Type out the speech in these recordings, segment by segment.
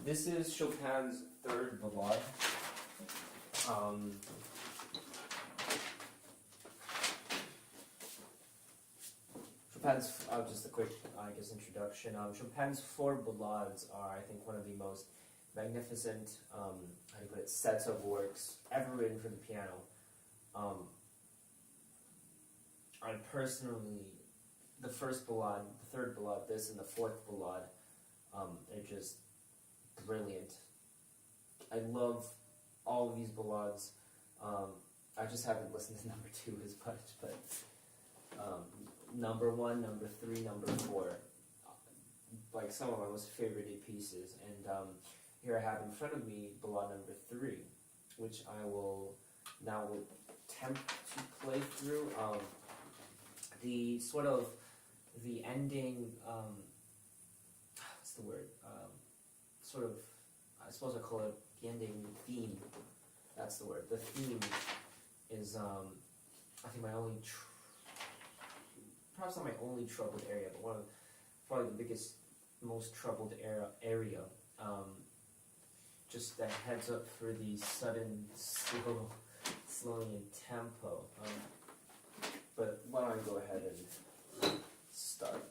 This is Chopin's third ballade. Chopin's, just a quick, introduction. Chopin's four ballades are, I think, one of the most magnificent, sets of works ever written for the piano. I personally, the first ballade, the third ballade, this, and the fourth ballade, are just brilliant. I love all of these ballades. I just haven't listened to number 2 as much, but number 1, number 3, number 4, like some of my most favorite pieces. And here I have in front of me ballade number 3, which I will now attempt to play through. The sort of the ending, what's the word? Sort of, I suppose I call it the ending theme. That's the word. The theme is, I think, my only, perhaps not my only troubled area, but one of probably the biggest, most troubled area. Just a heads up for the sudden slowing in tempo. But why don't I go ahead and start.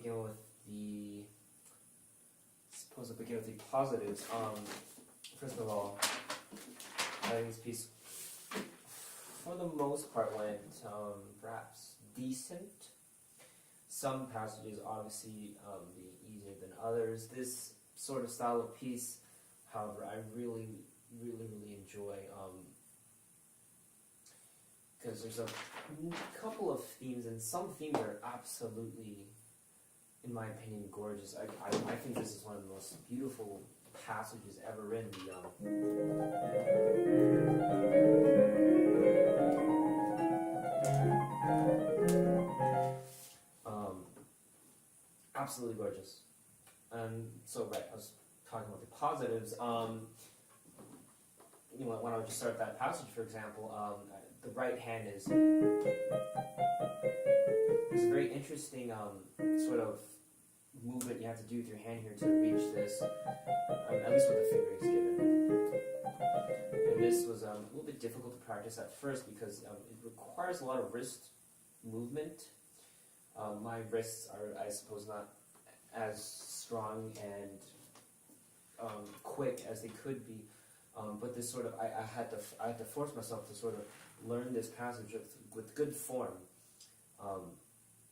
begin with the positives. First of all, I think this piece, for the most part, went perhaps decent. Some passages obviously being easier than others. This sort of style of piece, however, I really enjoy, because there's a couple of themes, and some themes are absolutely, in my opinion, gorgeous. I think this is one of the most beautiful passages ever written. Absolutely gorgeous. And so, right, I was talking about the positives. When I would just start that passage, for example, the right hand is there's a very interesting sort of movement you have to do with your hand here to reach this, at least with the finger is given. And this was a little bit difficult to practice at first because it requires a lot of wrist movement. My wrists are, I suppose, not as strong and quick as they could be, but this sort of, I had to force myself to sort of learn this passage with good form.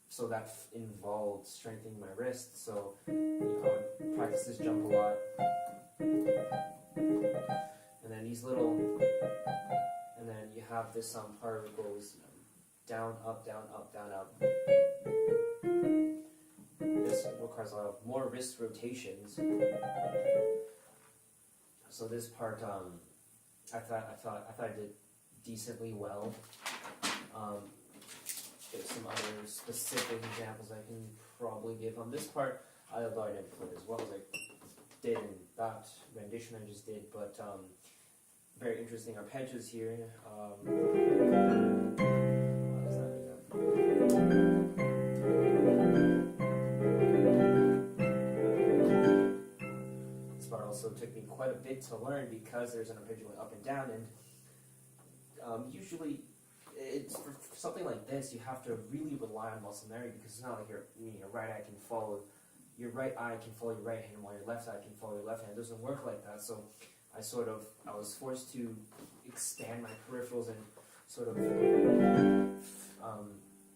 So that involved strengthening my wrist. So I would practice this jump a lot, and then these little, and then you have this part that goes down, up, down, up, down, up. This requires a lot of more wrist rotations. So this part, I thought I did decently well. There's some other specific examples I can probably give on this part. Although I didn't play as well as I did in that rendition I just did, but very interesting arpeggios here. This part also took me quite a bit to learn because there's an arpeggio going up and down, and usually it's for something like this you have to really rely on muscle memory, because it's not like your right eye can follow your right hand while your left eye can follow your left hand. It doesn't work like that. So I was forced to expand my peripherals and sort of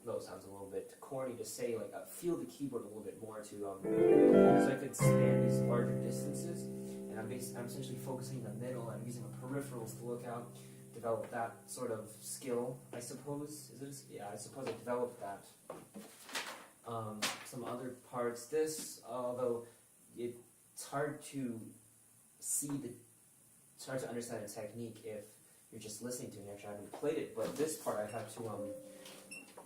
though it sounds a little bit corny to say, like feel the keyboard a little bit more to so I could span these larger distances. And I'm essentially focusing in the middle. I'm using my peripherals to look out. Develop that sort of skill, I suppose. I suppose I developed that. Some other parts. This, although it's hard to it's hard to understand the technique if you're just listening to it and actually haven't played it. But this part I had to.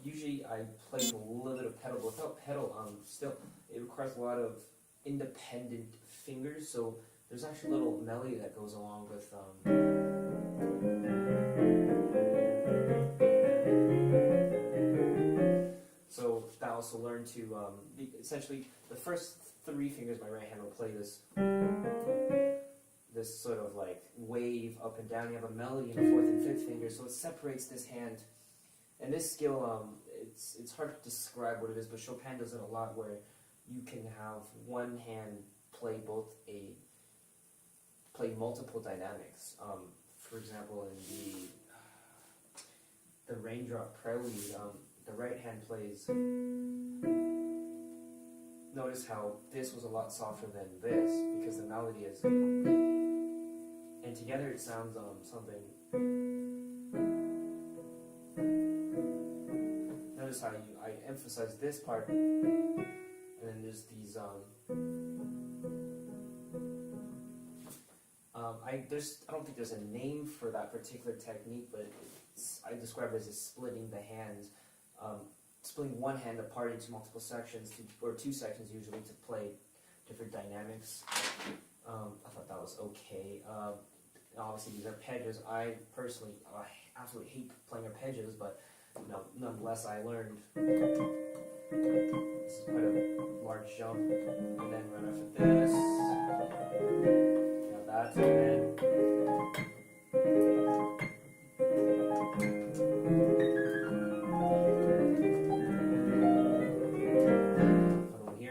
Usually I play with a little bit of pedal, but without pedal, still it requires a lot of independent fingers. So there's actually a little melody that goes along with. So I also learned to essentially the first three fingers of my right hand will play this sort of like wave up and down. You have a melody in the fourth and fifth finger, so it separates this hand. And this skill, it's hard to describe what it is, but Chopin does it a lot, where you can have one hand play multiple dynamics. For example, in the Raindrop Prelude, the right hand plays. Notice how this was a lot softer than this, because the melody is, and together it sounds something. Notice how I emphasize this part, and then there's these I don't think there's a name for that particular technique, but I describe it as splitting the hands, splitting one hand apart into multiple sections, or two sections usually, to play different dynamics. I thought that was okay. Obviously these arpeggios, I personally absolutely hate playing arpeggios, but nonetheless I learned. This is quite a large jump, and then right after this, that, and then here.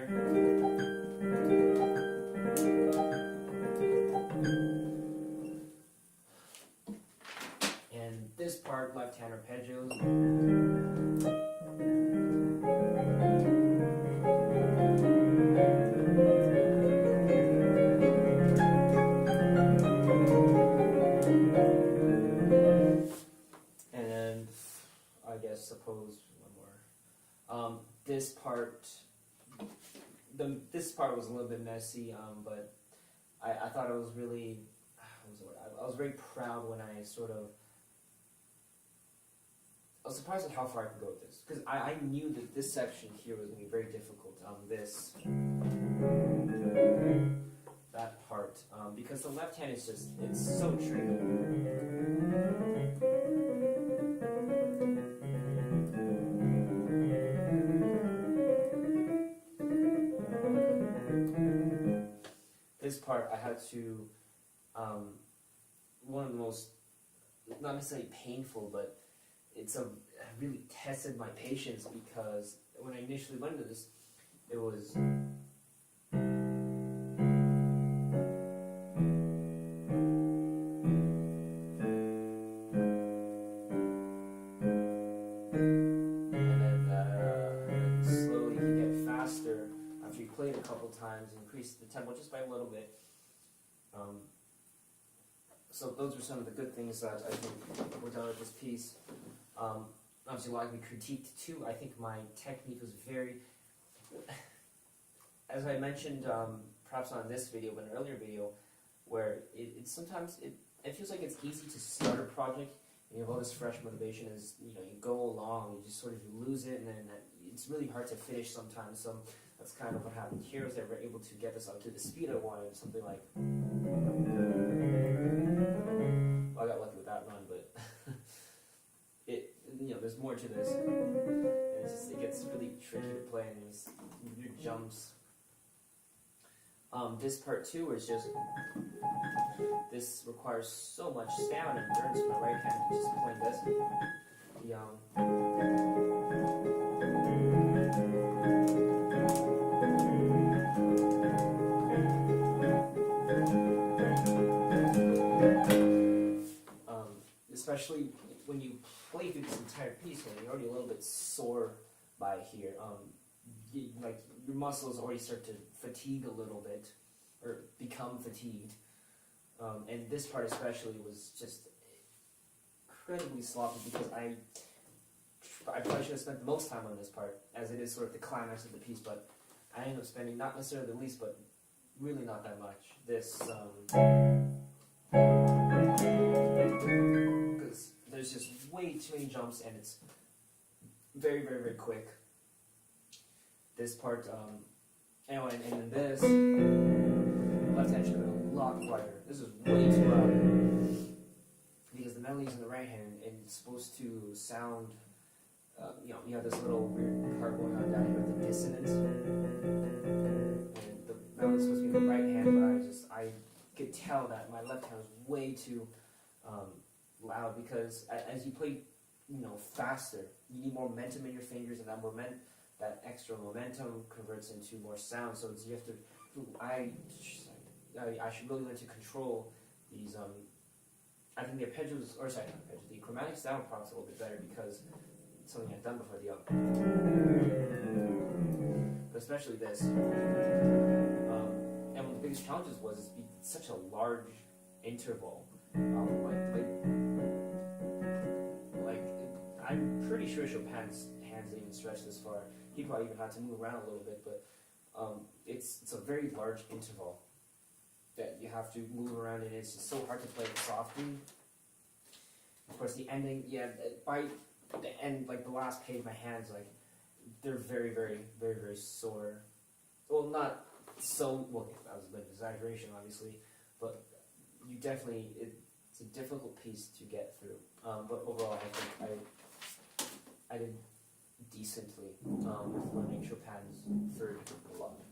this part, left-hand arpeggios. And then, I guess, suppose one more. This part, this part was a little bit messy, but I thought it was really, what was the word? I was very proud when I was surprised at how far I could go with this, because I knew that this section here was going to be very difficult. That part, because the left hand is just, it's so tricky. This part I had to, one of the most, not necessarily painful, but it's really tested my patience, because when I initially went into this, it was and slowly you get faster after you play it a couple times, increase the tempo just by a little bit. So those are some of the good things that I think were done with this piece. Obviously, a lot of me critiqued too. I think my technique was very, as I mentioned, perhaps not in this video, but in an earlier video, where it sometimes it feels like it's easy to start a project, and you have all this fresh motivation. As you know, you go along, you just sort of lose it, and then it's really hard to finish sometimes. So that's kind of what happened here. Is they were able to get this up to the speed I wanted, something like. Well, I got lucky with that run, but there's more to this. And it gets really tricky to play, and there's your jumps. This part too is just, this requires so much stamina and endurance from my right hand, just playing this. Especially when you play through this entire piece, and you're already a little bit sore by here. Like your muscles already start to fatigue a little bit, or become fatigued. And this part especially was just incredibly sloppy, because I probably should have spent the most time on this part, as it is sort of the climax of the piece, but I ended up spending not necessarily the least, but really not that much. This, because there's just way too many jumps, and it's very, very, very quick. This part, anyway, and then this, left hand should have been a lot quieter. This is way too loud, because the melody's in the right hand, and it's supposed to sound, you have this little weird part going on down here with the dissonance, and the melody's supposed to be in the right hand, but I could tell that my left hand was way too loud, because as you play, faster, you need more momentum in your fingers, and that extra momentum converts into more sound. So you have to. I should really learn to control these. I think the arpeggios, or sorry, not arpeggios, the chromatic sound prompts a little bit better, because it's something I've done before. But especially this. And one of the biggest challenges was it's such a large interval. I'm pretty sure Chopin's hands didn't even stretch this far. He probably even had to move around a little bit, but it's a very large interval that you have to move around, and it's just so hard to play it softly. Of course, the ending, by the end, like the last page, my hands, they're very, very, very, very sore. Well, not so, that was a bit of exaggeration, obviously, but you definitely, it's a difficult piece to get through. But overall, I think I did decently with learning Chopin's third Ballade.